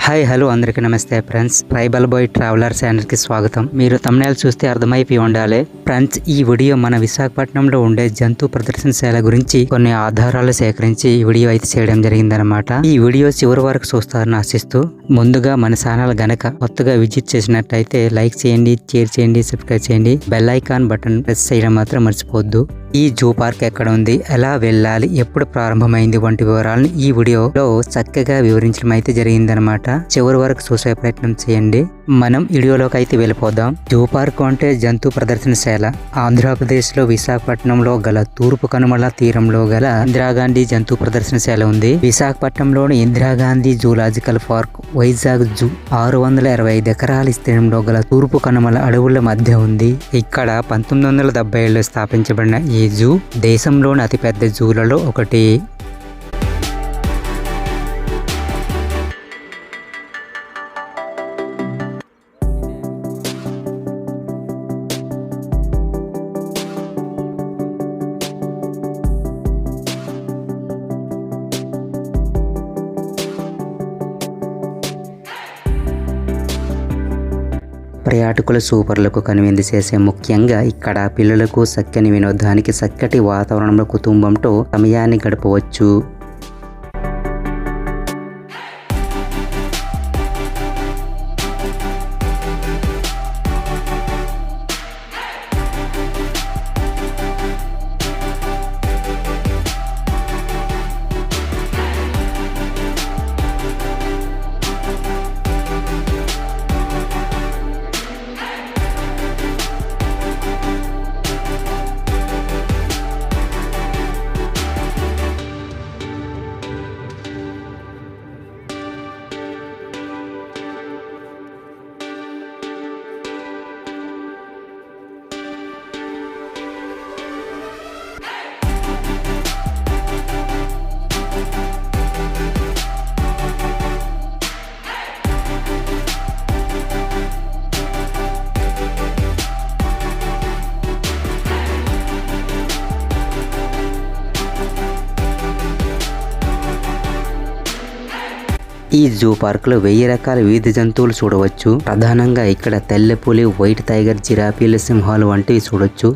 Hi hello అందరికీ నమస్తే friends. Tribal bye traveller ఛానల్కి స్వాగతం. మీరు thumbnail చూస్తే అర్థమైపోయి ఉండాలి ఫ్రెండ్స్. ఈ వీడియో మన విశాఖపట్నంలో ఉండే జంతు ప్రదర్శనశాల గురించి కొన్ని ఆధారాలు సేకరించి ఈ వీడియో అయితే చేయడం జరిగిందనమాట. ఈ వీడియో చివరి వరకు చూస్తారని ఆశిస్తూ, ముందుగా మన ఛానల్ గనక కొత్తగా విజిట్ చేసినట్టయితే లైక్ చేయండి, షేర్ చేయండి, సబ్స్క్రైబ్ చేయండి, బెల్ ఐకాన్ బటన్ ప్రెస్ చేయడం మాత్రం మర్చిపోవద్దు. ఈ జూ పార్క్ ఎక్కడ ఉంది, ఎలా వెళ్ళాలి, ఎప్పుడు ప్రారంభమైంది వంటి వివరాలను ఈ వీడియోలో చక్కగా వివరించడం అయితే జరిగిందనమాట. చివరి వరకు చూసే ప్రయత్నం చేయండి. మనం వీడియోలోకి అయితే వెళ్ళిపోదాం. జూ పార్క్ అంటే జంతు ప్రదర్శనశాల. ఆంధ్రప్రదేశ్ లో విశాఖపట్నంలో గల తూర్పు కనుమల తీరంలో గల ఇందిరాగాంధీ జంతు ప్రదర్శనశాల ఉంది. విశాఖపట్నంలోని Indira Gandhi zoological park Vizag zoo 625 ఎకరాల విస్తీర్ణంలో గల తూర్పు కనుమల అడవుల మధ్య ఉంది. ఇక్కడ 1970లో స్థాపించబడిన ఈ జూ దేశంలోని అతిపెద్ద జూలలో ఒకటి. పర్యాటకుల సూపర్లకు కనువిందు చేసే ముఖ్యంగా ఇక్కడ పిల్లలకు చక్కని వినోదానికి చక్కటి వాతావరణంలో కుటుంబంతో సమయాన్ని గడపవచ్చు. ఈ జూ పార్క్ లో 1000 రకాల వివిధ జంతువులు చూడవచ్చు. ప్రధానంగా ఇక్కడ తెల్లపులి, వైట్ టైగర్, జిరాఫీలు, సింహాలు వంటివి చూడొచ్చు.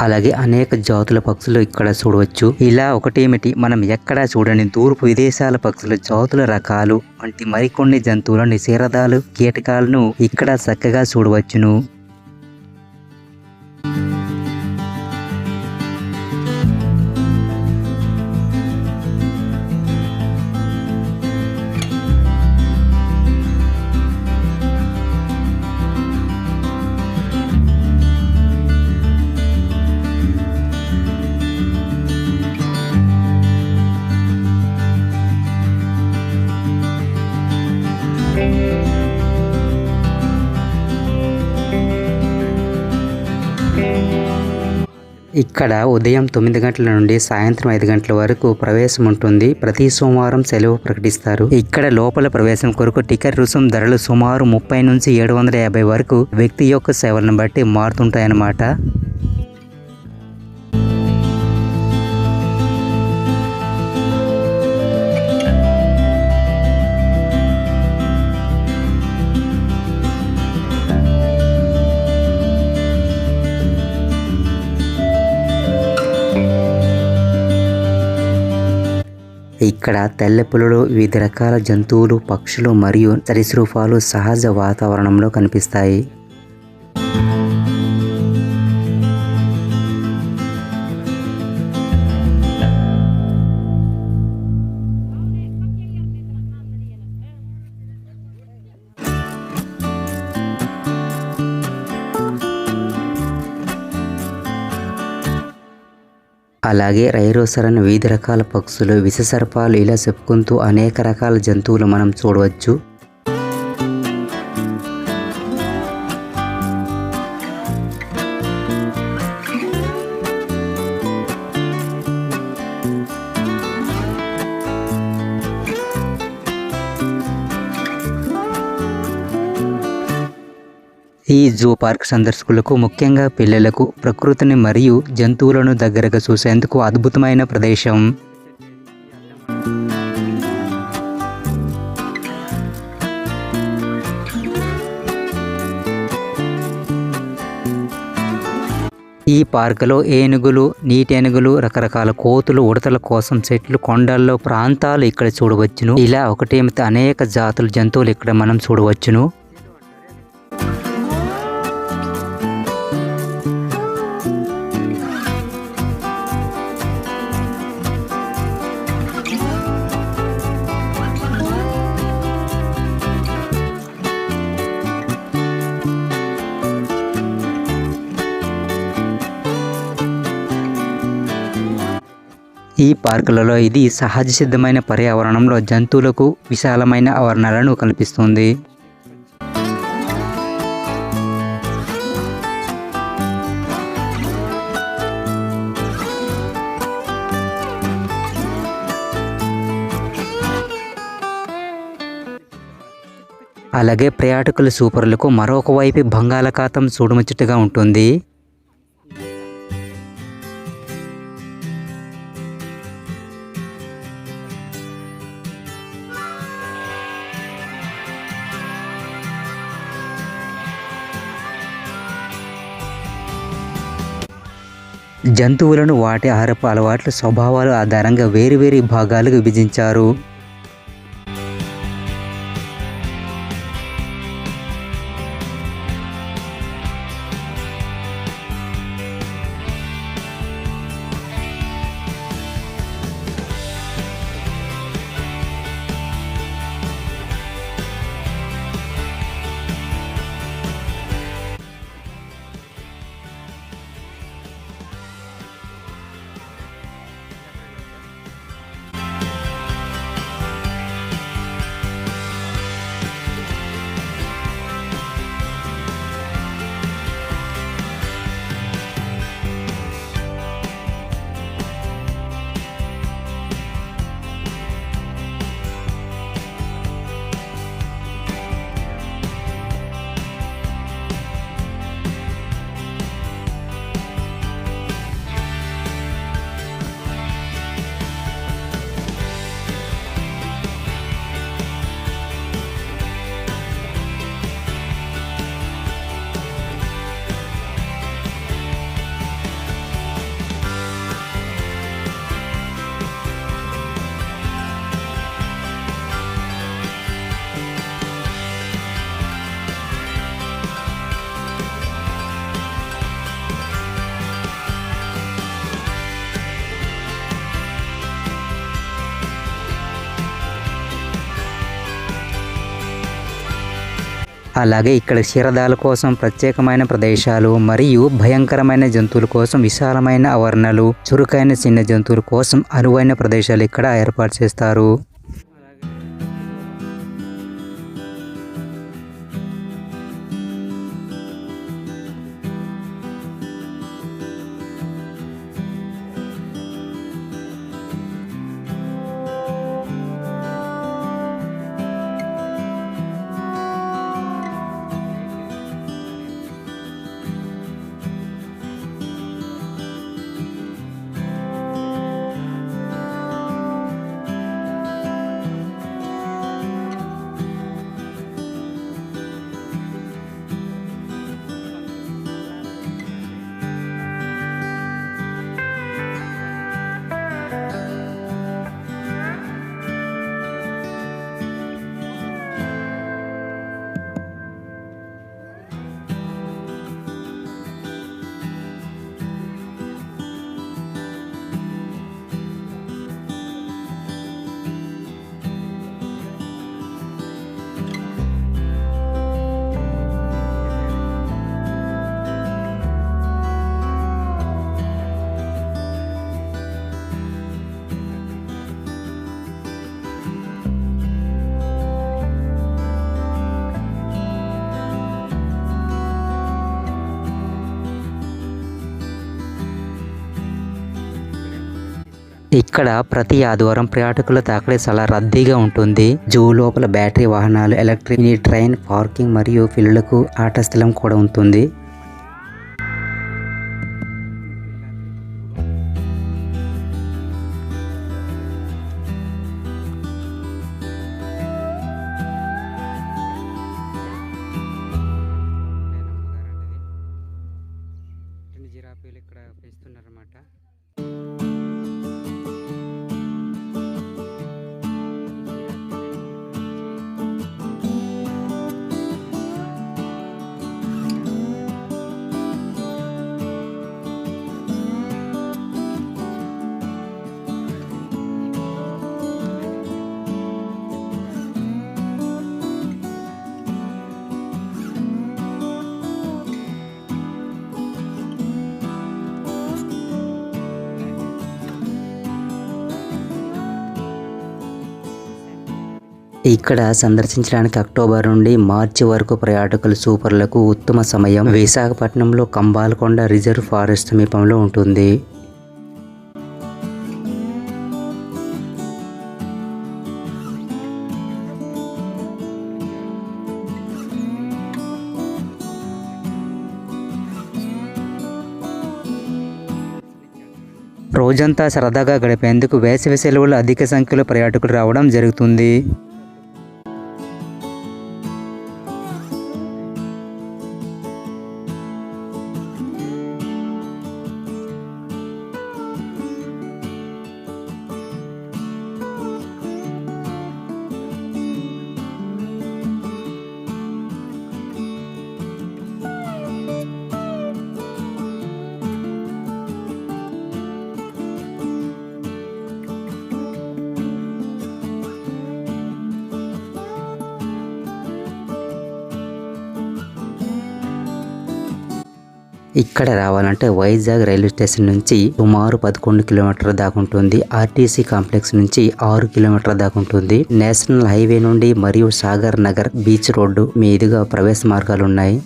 అలాగే అనేక జాతుల పక్షులు ఇక్కడ చూడవచ్చు. ఇలా ఒకటేమిటి, మనం ఎక్కడా చూడని తూర్పు విదేశాల పక్షుల జాతుల రకాలు వంటి మరికొన్ని జంతువుల నిషేధాలు, కీటకాలను ఇక్కడ చక్కగా చూడవచ్చును. ఇక్కడ ఉదయం 9 గంటల నుండి సాయంత్రం 5 గంటల వరకు ప్రవేశం ఉంటుంది. ప్రతి సోమవారం సెలవు ప్రకటిస్తారు. ఇక్కడ లోపల ప్రవేశం కొరకు టికెట్ రుసుం ధరలు సుమారు 30 నుంచి 750 వరకు వ్యక్తి యొక్క సేవలను బట్టి మారుతుంటాయన్నమాట. ఇక్కడ తెల్ల పులులు, వివిధ రకాల జంతువులు, పక్షులు మరియు సరీసృపాలు సహజ వాతావరణంలో కనిపిస్తాయి. అలాగే రైనోసరస్, వివిధ రకాల పక్షులు, విషసర్పాలు ఇలా చెప్పుకుంటూ అనేక రకాల జంతువులు మనం చూడవచ్చు. ఈ జూ పార్క్ సందర్శకులకు, ముఖ్యంగా పిల్లలకు ప్రకృతిని మరియు జంతువులను దగ్గరగా చూసేందుకు అద్భుతమైన ప్రదేశం. ఈ పార్కులో ఏనుగులు, నీటేనుగులు, రకరకాల కోతులు, ఉడతల కోసం చెట్లు, కొండల్లో ప్రాంతాలు ఇక్కడ చూడవచ్చును. ఇలా ఒకటేమిటి అనేక జాతుల జంతువులు ఇక్కడ మనం చూడవచ్చును. ఈ పార్కులలో ఇది సహజ సిద్ధమైన పర్యావరణంలో జంతువులకు విశాలమైన ఆవరణలను కల్పిస్తుంది. అలాగే పర్యాటకుల సూపర్లకు మరొక వైపు బంగాళాఖాతం చూడముచ్చటగా ఉంటుంది. జంతువులను వాటి ఆహారపు అలవాట్ల, స్వభావాల ఆధారంగా వేరువేరు భాగాలుగా విభజించారు. అలాగే ఇక్కడ క్షీరదాల కోసం ప్రత్యేకమైన ప్రదేశాలు మరియు భయంకరమైన జంతువుల కోసం విశాలమైన ఆవరణలు, చురుకైన చిన్న జంతువుల కోసం అనువైన ప్రదేశాలు ఇక్కడ ఏర్పాటు చేస్తారు. ఇక్కడ ప్రతి ఆదివారం పర్యాటకుల తాకిడి చాలా రద్దీగా ఉంటుంది. జూ లోపల బ్యాటరీ వాహనాలు, ఎలక్ట్రిక్ ట్రైన్ పార్కింగ్ మరియు పిల్లలకు ఆట స్థలం కూడా ఉంటుంది. ఇక్కడ పెంచుతున్నారన్నమాట. ఇక్కడ సందర్శించడానికి అక్టోబర్ నుండి మార్చి వరకు పర్యాటకులు సూపర్లకు ఉత్తమ సమయం. విశాఖపట్నంలో కంబాలకొండ రిజర్వ్ ఫారెస్ట్ సమీపంలో ఉంటుంది. రోజంతా సరదాగా గడిపేందుకు వేసవి సెలవులు అధిక సంఖ్యలో పర్యాటకులు రావడం జరుగుతుంది. ఇక్కడ రావాలంటే వైజాగ్ రైల్వే స్టేషన్ నుంచి సుమారు 11 కిలోమీటర్ల దాకా ఉంటుంది. ఆర్టీసీ కాంప్లెక్స్ నుంచి 6 కిలోమీటర్ల దాకా ఉంటుంది. నేషనల్ హైవే నుండి మరియు సాగర్ నగర్ బీచ్ రోడ్డు మీదుగా ప్రవేశ మార్గాలు ఉన్నాయి.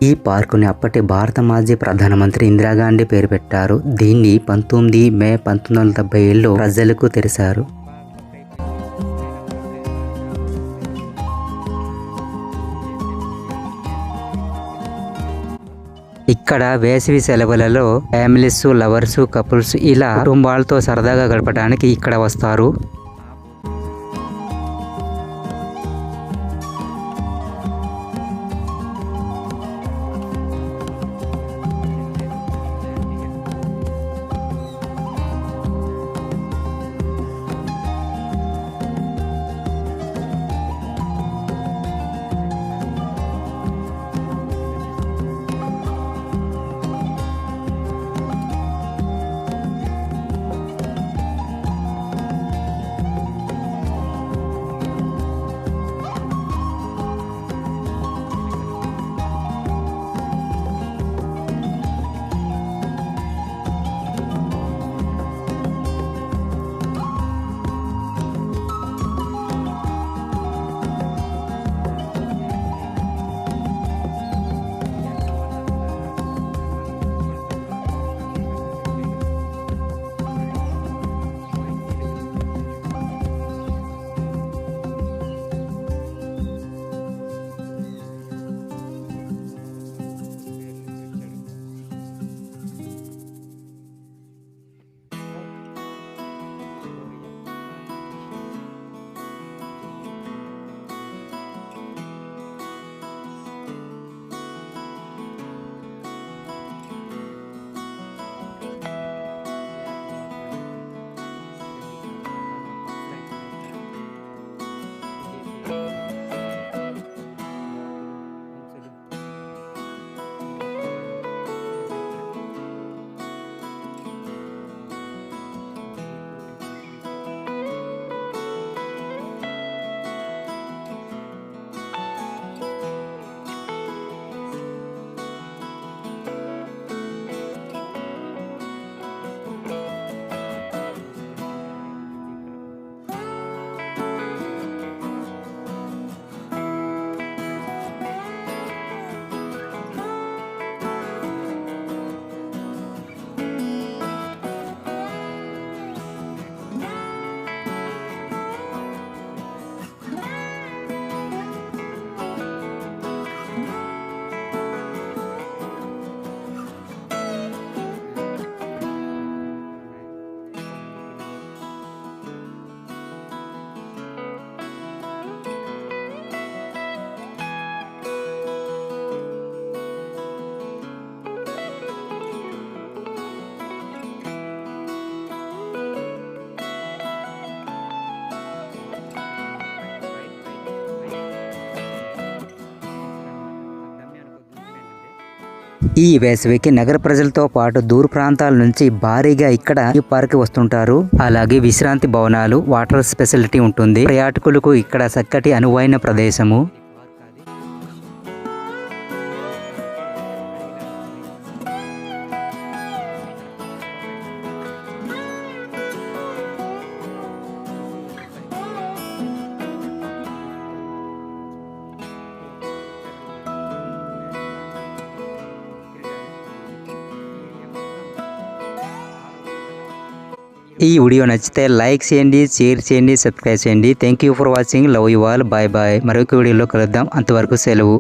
ఈ పార్కుని అప్పటి భారత మాజీ ప్రధానమంత్రి ఇందిరాగాంధీ పేరు పెట్టారు. దీన్ని 19 మే 1970లో ప్రజలకు తెరిచారు. ఇక్కడ వేసవి సెలవులలో ఫ్యామిలీస్, లవర్స్, కపుల్స్ ఇలా కుటుంబాలతో సరదాగా గడపడానికి ఇక్కడ వస్తారు. ఈ వేసవికి నగర ప్రజలతో పాటు దూర ప్రాంతాల నుంచి భారీగా ఇక్కడ ఈ పార్క్ వస్తుంటారు. అలాగే విశ్రాంతి భవనాలు, వాటర్ ఫెసిలిటీ ఉంటుంది. పర్యాటకులకు ఇక్కడ చక్కటి అనువైన ప్రదేశము. ఈ వీడియో నచ్చితే లైక్ చేయండి, షేర్ చేయండి, సబ్స్క్రైబ్ చేయండి. Thank you for watching. Love you all. Bye bye. మరొక వీడియోలో కలుద్దాం. అంతవరకు సెలవు.